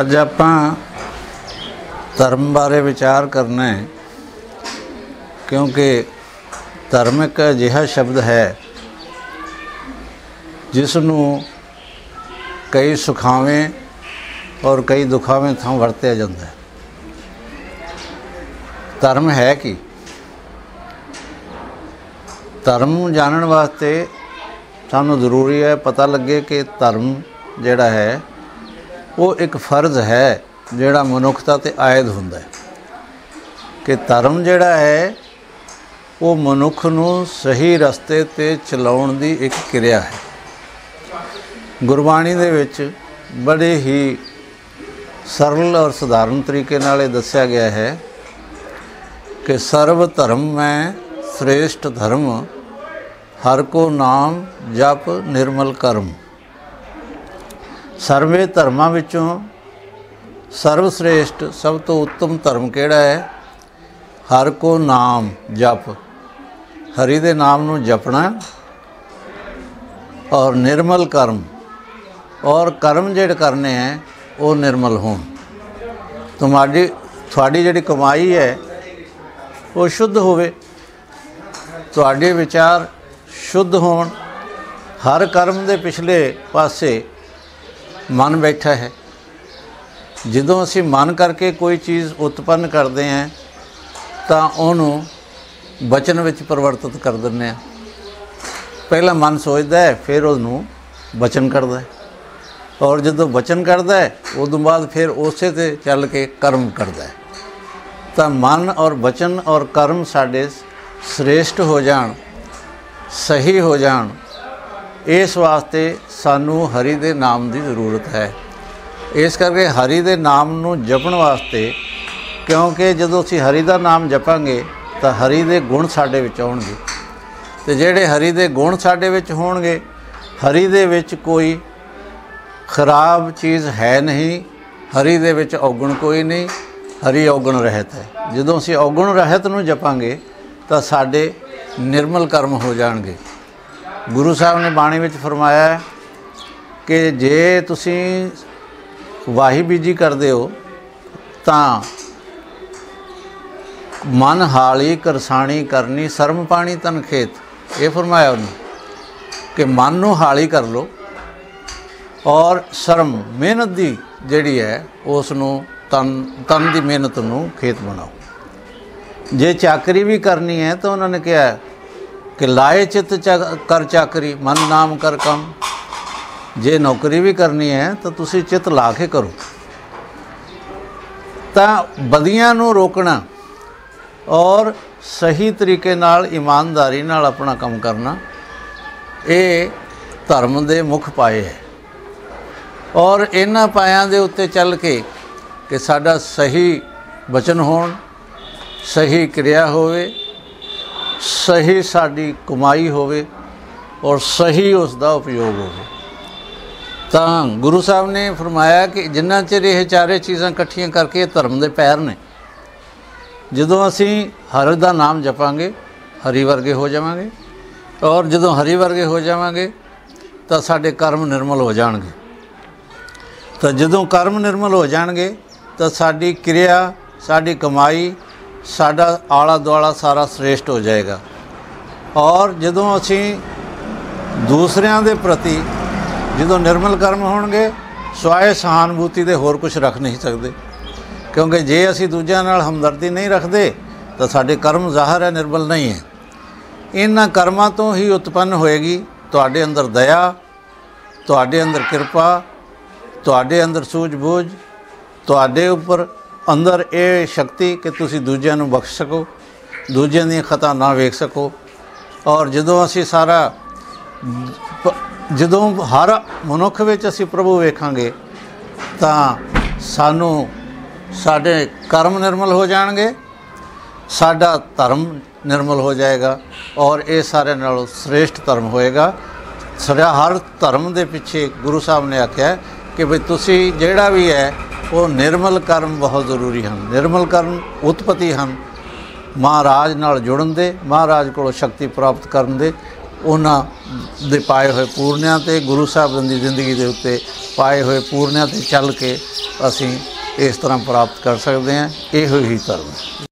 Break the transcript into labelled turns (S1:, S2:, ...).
S1: ਅੱਜ ਆਪਾਂ ਧਰਮ ਬਾਰੇ ਵਿਚਾਰ ਕਰਨਾ ਹੈ, ਕਿਉਂਕਿ ਧਰਮ ਇੱਕ ਅਜਿਹਾ ਸ਼ਬਦ ਹੈ ਜਿਸ ਨੂੰ ਕਈ ਸੁਖਾਵੇਂ ਔਰ ਕਈ ਦੁਖਾਵੇਂ ਥਾਂ ਵਰਤਿਆ ਜਾਂਦਾ ਹੈ। ਧਰਮ ਹੈ ਕੀ? ਧਰਮ ਨੂੰ ਜਾਣਨ ਵਾਸਤੇ ਸਾਨੂੰ ਜ਼ਰੂਰੀ ਹੈ ਪਤਾ ਲੱਗੇ ਕਿ ਧਰਮ ਜਿਹੜਾ ਹੈ ਉਹ ਇੱਕ ਫਰਜ਼ ਹੈ ਜਿਹੜਾ ਮਨੁੱਖਤਾ 'ਤੇ ਆਇਦ ਹੁੰਦਾ ਹੈ, ਕਿ ਧਰਮ ਜਿਹੜਾ ਹੈ ਉਹ ਮਨੁੱਖ ਨੂੰ ਸਹੀ ਰਸਤੇ 'ਤੇ ਚਲਾਉਣ ਦੀ ਇੱਕ ਕਿਰਿਆ ਹੈ। ਗੁਰਬਾਣੀ ਦੇ ਵਿੱਚ ਬੜੇ ਹੀ ਸਰਲ ਔਰ ਸਧਾਰਨ ਤਰੀਕੇ ਨਾਲ ਇਹ ਦੱਸਿਆ ਗਿਆ ਹੈ ਕਿ ਸਰਬ ਧਰਮ ਮੈਂ ਸ੍ਰੇਸ਼ਟ ਧਰਮ, ਹਰ ਕੋ ਨਾਮ ਜਪ ਨਿਰਮਲ ਕਰਮ। ਸਰਵੇ ਧਰਮਾਂ ਵਿੱਚੋਂ ਸਰਵ ਸ੍ਰੇਸ਼ਟ ਸਭ ਤੋਂ ਉੱਤਮ ਧਰਮ ਕਿਹੜਾ ਹੈ? ਹਰ ਕੋ ਨਾਮ ਜਪ, ਹਰੀ ਦੇ ਨਾਮ ਨੂੰ ਜਪਣਾ, ਔਰ ਨਿਰਮਲ ਕਰਮ, ਔਰ ਕਰਮ ਜਿਹੜੇ ਕਰਨੇ ਹੈ ਉਹ ਨਿਰਮਲ ਹੋਣ। ਤੁਹਾਡੀ ਜਿਹੜੀ ਕਮਾਈ ਹੈ ਉਹ ਸ਼ੁੱਧ ਹੋਵੇ, ਤੁਹਾਡੇ ਵਿਚਾਰ ਸ਼ੁੱਧ ਹੋਣ। ਹਰ ਕਰਮ ਦੇ ਪਿਛਲੇ ਪਾਸੇ ਮਨ ਬੈਠਾ ਹੈ। ਜਦੋਂ ਅਸੀਂ ਮਨ ਕਰਕੇ ਕੋਈ ਚੀਜ਼ ਉਤਪੰਨ ਕਰਦੇ ਹਾਂ ਤਾਂ ਉਹਨੂੰ ਬਚਨ ਵਿੱਚ ਪਰਿਵਰਤਿਤ ਕਰ ਦਿੰਦੇ ਹਾਂ। ਪਹਿਲਾਂ ਮਨ ਸੋਚਦਾ ਹੈ, ਫਿਰ ਉਹਨੂੰ ਬਚਨ ਕਰਦਾ ਹੈ, ਔਰ ਜਦੋਂ ਬਚਨ ਕਰਦਾ ਹੈ ਉਦੋਂ ਬਾਅਦ ਫਿਰ ਉਸੇ 'ਤੇ ਚੱਲ ਕੇ ਕਰਮ ਕਰਦਾ ਹੈ। ਤਾਂ ਮਨ ਔਰ ਬਚਨ ਔਰ ਕਰਮ ਸਾਡੇ ਸ੍ਰੇਸ਼ਟ ਹੋ ਜਾਣ, ਸਹੀ ਹੋ ਜਾਣ, ਇਸ ਵਾਸਤੇ ਸਾਨੂੰ ਹਰੀ ਦੇ ਨਾਮ ਦੀ ਜ਼ਰੂਰਤ ਹੈ। ਇਸ ਕਰਕੇ ਹਰੀ ਦੇ ਨਾਮ ਨੂੰ ਜਪਣ ਵਾਸਤੇ, ਕਿਉਂਕਿ ਜਦੋਂ ਅਸੀਂ ਹਰੀ ਦਾ ਨਾਮ ਜਪਾਂਗੇ ਤਾਂ ਹਰੀ ਦੇ ਗੁਣ ਸਾਡੇ ਵਿੱਚ ਆਉਣਗੇ, ਅਤੇ ਜਿਹੜੇ ਹਰੀ ਦੇ ਗੁਣ ਸਾਡੇ ਵਿੱਚ ਹੋਣਗੇ, ਹਰੀ ਦੇ ਵਿੱਚ ਕੋਈ ਖਰਾਬ ਚੀਜ਼ ਹੈ ਨਹੀਂ, ਹਰੀ ਦੇ ਵਿੱਚ ਔਗਣ ਕੋਈ ਨਹੀਂ, ਹਰੀ ਔਗਣ ਰਹਿਤ ਹੈ। ਜਦੋਂ ਅਸੀਂ ਔਗਣ ਰਹਿਤ ਨੂੰ ਜਪਾਂਗੇ ਤਾਂ ਸਾਡੇ ਨਿਰਮਲ ਕਰਮ ਹੋ ਜਾਣਗੇ। ਗੁਰੂ ਸਾਹਿਬ ਨੇ ਬਾਣੀ ਵਿੱਚ ਫਰਮਾਇਆ ਕਿ ਜੇ ਤੁਸੀਂ ਵਾਹੀ ਬੀਜੀ ਕਰਦੇ ਹੋ ਤਾਂ ਮਨ ਹਾਲੀ ਕਰਸਾਣੀ ਕਰਨੀ, ਸਰਮ ਪਾਣੀ ਤਨ ਖੇਤ। ਇਹ ਫਰਮਾਇਆ ਉਹਨੇ ਕਿ ਮਨ ਨੂੰ ਹਾਲੀ ਕਰ ਲਓ ਔਰ ਸ਼ਰਮ ਮਿਹਨਤ ਦੀ ਜਿਹੜੀ ਹੈ ਉਸ ਨੂੰ ਤਨ ਦੀ ਮਿਹਨਤ ਨੂੰ ਖੇਤ ਬਣਾਓ। ਜੇ ਚਾਕਰੀ ਵੀ ਕਰਨੀ ਹੈ ਤਾਂ ਉਹਨਾਂ ਨੇ ਕਿਹਾ ਕਿ ਲਾਏ ਚਿੱਤ ਕਰ ਚਾਕਰੀ, ਮਨ ਨਾਮ ਕਰ ਕੰਮ। ਜੇ ਨੌਕਰੀ ਵੀ ਕਰਨੀ ਹੈ ਤਾਂ ਤੁਸੀਂ ਚਿੱਤ ਲਾ ਕੇ ਕਰੋ। ਤਾਂ ਬਦੀਆਂ ਨੂੰ ਰੋਕਣਾ ਔਰ ਸਹੀ ਤਰੀਕੇ ਨਾਲ ਇਮਾਨਦਾਰੀ ਨਾਲ ਆਪਣਾ ਕੰਮ ਕਰਨਾ, ਇਹ ਧਰਮ ਦੇ ਮੁੱਖ ਪਾਏ ਹੈ। ਔਰ ਇਹਨਾਂ ਪਾਇਆਂ ਦੇ ਉੱਤੇ ਚੱਲ ਕੇ ਕਿ ਸਾਡਾ ਸਹੀ ਬਚਨ ਹੋਣ, ਸਹੀ ਕਿਰਿਆ ਹੋਵੇ, ਸਹੀ ਸਾਡੀ ਕਮਾਈ ਹੋਵੇ ਔਰ ਸਹੀ ਉਸ ਦਾ ਉਪਯੋਗ ਹੋਵੇ। ਤਾਂ ਗੁਰੂ ਸਾਹਿਬ ਨੇ ਫਰਮਾਇਆ ਕਿ ਜਿੰਨਾ ਚਿਰ ਇਹ ਚਾਰੇ ਚੀਜ਼ਾਂ ਇਕੱਠੀਆਂ ਕਰਕੇ ਇਹ ਧਰਮ ਦੇ ਪੈਰ ਨੇ। ਜਦੋਂ ਅਸੀਂ ਹਰਿ ਦਾ ਨਾਮ ਜਪਾਂਗੇ ਹਰੀ ਵਰਗੇ ਹੋ ਜਾਵਾਂਗੇ, ਔਰ ਜਦੋਂ ਹਰੀ ਵਰਗੇ ਹੋ ਜਾਵਾਂਗੇ ਤਾਂ ਸਾਡੇ ਕਰਮ ਨਿਰਮਲ ਹੋ ਜਾਣਗੇ। ਤਾਂ ਜਦੋਂ ਕਰਮ ਨਿਰਮਲ ਹੋ ਜਾਣਗੇ ਤਾਂ ਸਾਡੀ ਕਿਰਿਆ, ਸਾਡੀ ਕਮਾਈ, ਸਾਡਾ ਆਲਾ ਦੁਆਲਾ ਸਾਰਾ ਸ੍ਰੇਸ਼ਟ ਹੋ ਜਾਏਗਾ। ਔਰ ਜਦੋਂ ਅਸੀਂ ਦੂਸਰਿਆਂ ਦੇ ਪ੍ਰਤੀ ਜਦੋਂ ਨਿਰਮਲ ਕਰਮ ਹੋਣਗੇ, ਸਵਾਏ ਸਹਾਨੁਭੂਤੀ ਦੇ ਹੋਰ ਕੁਝ ਰੱਖ ਨਹੀਂ ਸਕਦੇ, ਕਿਉਂਕਿ ਜੇ ਅਸੀਂ ਦੂਜਿਆਂ ਨਾਲ ਹਮਦਰਦੀ ਨਹੀਂ ਰੱਖਦੇ ਤਾਂ ਸਾਡੇ ਕਰਮ ਜ਼ਾਹਰ ਹੈ ਨਿਰਮਲ ਨਹੀਂ ਹੈ। ਇਹਨਾਂ ਕਰਮਾਂ ਤੋਂ ਹੀ ਉਤਪੰਨ ਹੋਏਗੀ ਤੁਹਾਡੇ ਅੰਦਰ ਦਇਆ, ਤੁਹਾਡੇ ਅੰਦਰ ਕਿਰਪਾ, ਤੁਹਾਡੇ ਅੰਦਰ ਸੂਝ-ਬੂਝ, ਤੁਹਾਡੇ ਉੱਪਰ ਅੰਦਰ ਇਹ ਸ਼ਕਤੀ ਕਿ ਤੁਸੀਂ ਦੂਜਿਆਂ ਨੂੰ ਬਖਸ਼ ਸਕੋ, ਦੂਜਿਆਂ ਦੀਆਂ ਖਤਾ ਨਾ ਵੇਖ ਸਕੋ। ਔਰ ਜਦੋਂ ਅਸੀਂ ਜਦੋਂ ਹਰ ਮਨੁੱਖ ਵਿੱਚ ਅਸੀਂ ਪ੍ਰਭੂ ਵੇਖਾਂਗੇ ਤਾਂ ਸਾਨੂੰ ਸਾਡੇ ਕਰਮ ਨਿਰਮਲ ਹੋ ਜਾਣਗੇ, ਸਾਡਾ ਧਰਮ ਨਿਰਮਲ ਹੋ ਜਾਏਗਾ, ਔਰ ਇਹ ਸਾਰਿਆਂ ਨਾਲੋਂ ਸ੍ਰੇਸ਼ਟ ਧਰਮ ਹੋਏਗਾ। ਹਰ ਧਰਮ ਦੇ ਪਿੱਛੇ ਗੁਰੂ ਸਾਹਿਬ ਨੇ ਆਖਿਆ ਕਿ ਵੀ ਤੁਸੀਂ ਜਿਹੜਾ ਵੀ ਹੈ ਉਹ ਨਿਰਮਲ ਕਰਮ ਬਹੁਤ ਜ਼ਰੂਰੀ ਹਨ। ਨਿਰਮਲ ਕਰਮ ਉਤਪਤੀ ਹਨ ਮਹਾਰਾਜ ਨਾਲ ਜੁੜਨ ਦੇ, ਮਹਾਰਾਜ ਕੋਲੋਂ ਸ਼ਕਤੀ ਪ੍ਰਾਪਤ ਕਰਨ ਦੇ। ਉਹਨਾਂ ਦੇ ਪਾਏ ਹੋਏ ਪੂਰਨਿਆਂ 'ਤੇ, ਗੁਰੂ ਸਾਹਿਬ ਦੀ ਜ਼ਿੰਦਗੀ ਦੇ ਉੱਤੇ ਪਾਏ ਹੋਏ ਪੂਰਨਿਆਂ 'ਤੇ ਚੱਲ ਕੇ ਅਸੀਂ ਇਸ ਤਰ੍ਹਾਂ ਪ੍ਰਾਪਤ ਕਰ ਸਕਦੇ ਹਾਂ। ਇਹੋ ਹੀ ਧਰਮ ਹੈ।